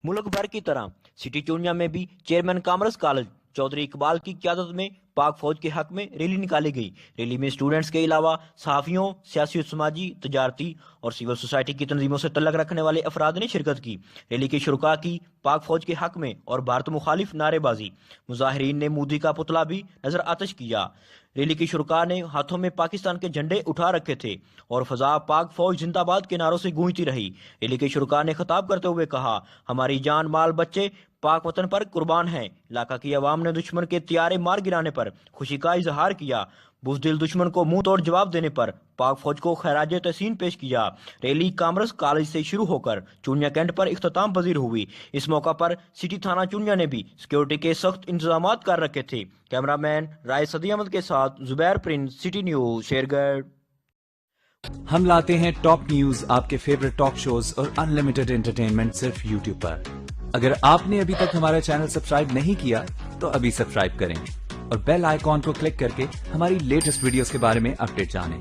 मुल्क भर की तरह सिटी चूनिया में भी chairman commerce college Chaudhry Iqbal की क़यादत में पाक फौज के हक में रैली निकाली गई। रैली में स्टूडेंट्स के अलावा सहाफ़ियों, सियासी, समाजी, तजारती और सिविल सोसाइटी की तंजीमों से तल्लक रखने वाले अफराद ने शिरकत की। रैली के शुरका की पाक फौज के हक में और भारत मुखालिफ नारेबाजी। मुजाहिरीन ने मोदी का पुतला भी नजर आतिश किया। रैली के शुरका ने हाथों में पाकिस्तान के झंडे उठा रखे थे और फजा पाक फौज जिंदाबाद के नारों से गूंजती रही। रैली के शुरका ने खिताब करते हुए कहा, हमारी जान, माल, बच्चे पाक वतन पर कुर्बान हैं। इलाका की आवाम ने दुश्मन के त्यारे मार गिराने पर खुशी का इजहार किया। बुज़दिल दुश्मन को मुंह तोड़ जवाब देने पर पाक फौज को खैराज तहसीन पेश किया। रैली कॉमर्स कॉलेज से शुरू होकर चूनिया कैंट पर इख्तिताम पजीर हुई। इस मौका पर सिटी थाना चूनिया ने भी सिक्योरिटी के सख्त इंतजाम कर रखे थे। कैमरामैन राय सदी अहमद के साथ Zubair Prince, city news, Shergarh. हम लाते हैं टॉप न्यूज, आपके फेवरेट टॉक शोज और अनलिमिटेड एंटरटेनमेंट सिर्फ यूट्यूब पर। अगर आपने अभी तक हमारा चैनल सब्सक्राइब नहीं किया तो अभी सब्सक्राइब करें और बेल आइकॉन को क्लिक करके हमारी लेटेस्ट वीडियोस के बारे में अपडेट जानें।